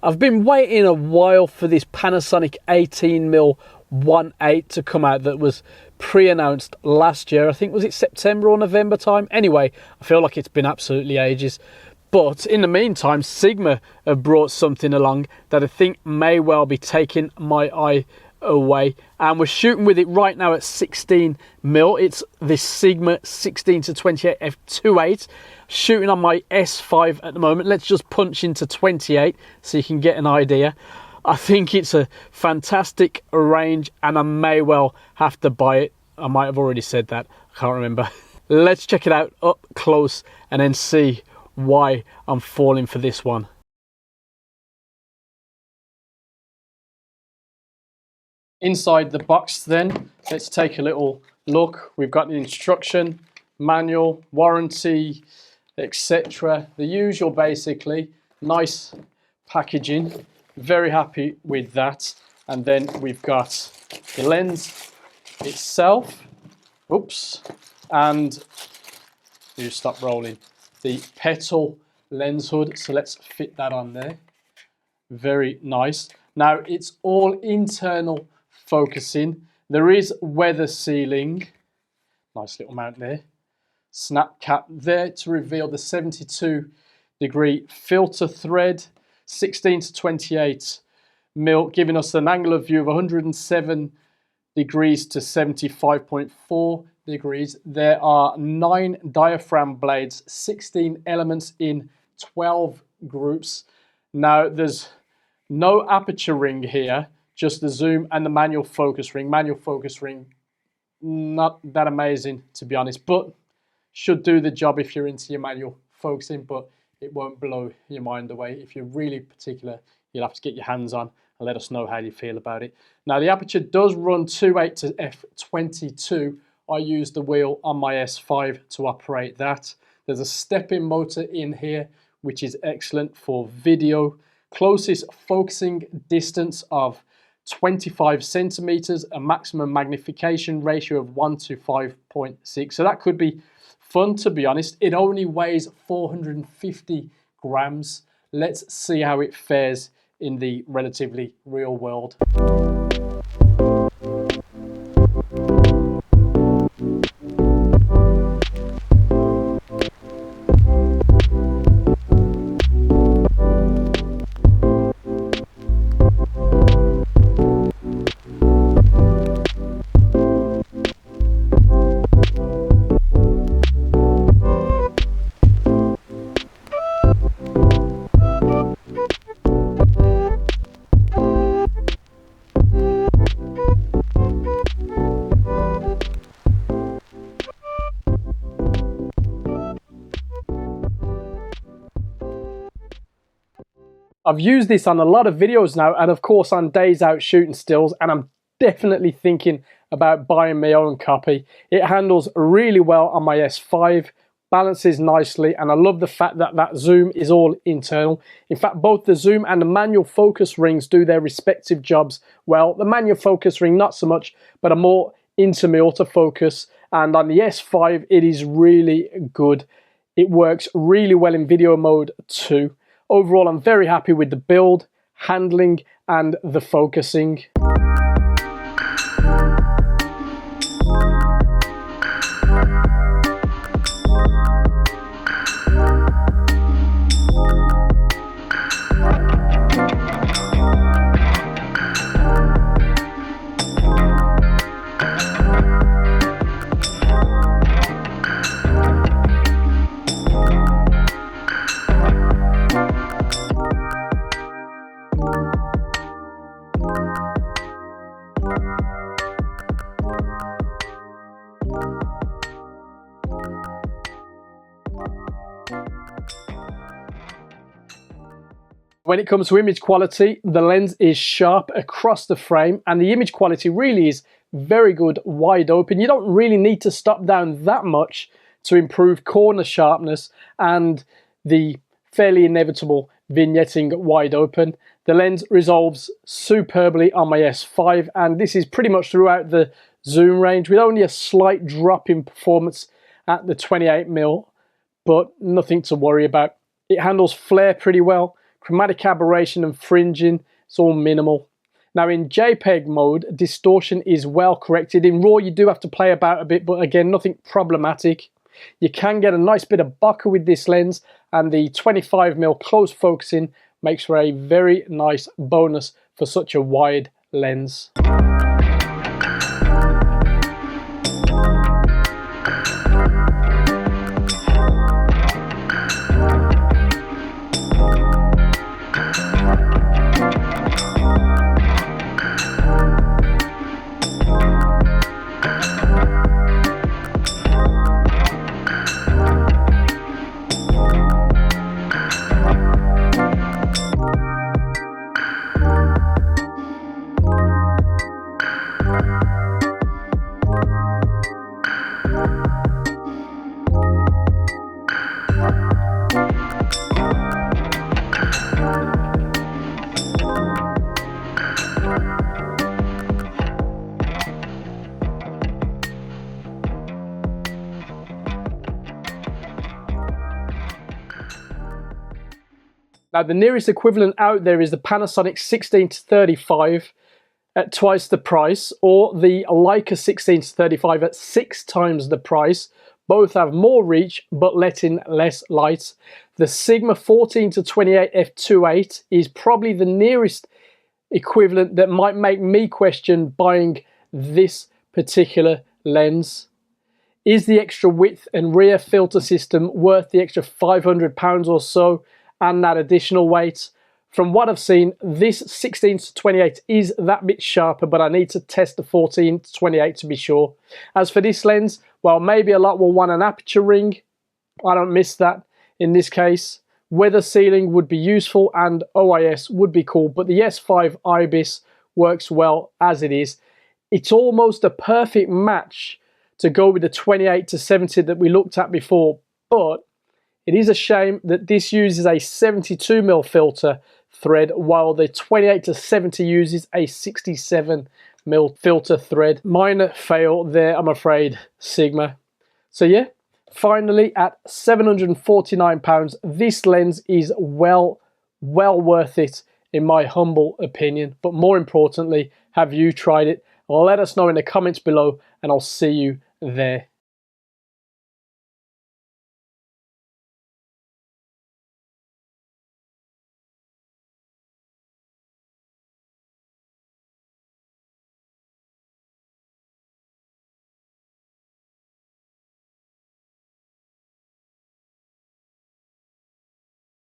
I've been waiting a while for this Panasonic 18mm 1.8 to come out that was pre-announced last year. I think, was it September or November time? Anyway, I feel like it's been absolutely ages. But in the meantime, Sigma have brought something along that I think may well be taking my eye away, and we're shooting with it right now at 16mm. It's this Sigma 16-28 F2.8, shooting on my S5 at the moment. Let's just punch into 28 so you can get an idea. I think it's a fantastic range and I may well have to buy it. I might have already said that, I can't remember. Let's check it out up close and then see why I'm falling for this one. Inside the box then, let's take a little look. We've got the instruction, manual, warranty, etc. The usual basically. Nice packaging. Very happy with that. And then we've got the lens itself. Oops. And you stop rolling. The petal lens hood. So let's fit that on there. Very nice. Now it's all internal focusing. There is weather sealing. Nice little mount there. Snap cap there to reveal the 72-degree filter thread. 16-28mm, giving us an angle of view of 107 degrees to 75.4 degrees. There are 9 diaphragm blades, 16 elements in 12 groups. Now there's no aperture ring here, just the zoom and the manual focus ring. Manual focus ring, not that amazing to be honest, but should do the job if you're into your manual focusing, but it won't blow your mind away. If you're really particular, you'll have to get your hands on and let us know how you feel about it. Now the aperture does run 2.8 to f22. I use the wheel on my S5 to operate that. There's a step-in motor in here, which is excellent for video. Closest focusing distance of 25 centimeters, a maximum magnification ratio of 1 to 5.6. So that could be fun, to be honest. It only weighs 450 grams. Let's see how it fares in the relatively real world. I've used this on a lot of videos now, and of course on days out shooting stills, and I'm definitely thinking about buying my own copy. It handles really well on my S5, balances nicely, and I love the fact that that zoom is all internal. In fact, both the zoom and the manual focus rings do their respective jobs well. The manual focus ring not so much, but I'm more into my autofocus, and on the S5 it is really good. It works really well in video mode too. Overall, I'm very happy with the build, handling, and the focusing. When it comes to image quality, the lens is sharp across the frame, and the image quality really is very good wide open. You don't really need to stop down that much to improve corner sharpness and the fairly inevitable vignetting wide open. The lens resolves superbly on my S5, and this is pretty much throughout the zoom range, with only a slight drop in performance at the 28mm, but nothing to worry about. It handles flare pretty well, chromatic aberration and fringing, it's all minimal. Now in JPEG mode, distortion is well corrected. In RAW, you do have to play about a bit, but again, nothing problematic. You can get a nice bit of bokeh with this lens, and the 25mm close focusing makes for a very nice bonus for such a wide lens. Now the nearest equivalent out there is the Panasonic 16-35 at twice the price, or the Leica 16-35 at 6 times the price. Both have more reach but let in less light. The Sigma 14-28 F2.8 is probably the nearest equivalent that might make me question buying this particular lens. Is the extra width and rear filter system worth the extra £500 or so and that additional weight? From what I've seen, this 16-28 is that bit sharper, but I need to test the 14-28 to be sure. As for this lens, well, maybe a lot will want an aperture ring. I don't miss that in this case. Weather sealing would be useful and OIS would be cool, but the S5 IBIS works well as it is. It's almost a perfect match to go with the 28-70 that we looked at before, but it is a shame that this uses a 72mm filter thread while the 28-70 uses a 67mm filter thread. Minor fail there, I'm afraid, Sigma. So yeah, finally at £749, this lens is well worth it in my humble opinion. But more importantly, have you tried it? Let us know in the comments below and I'll see you there.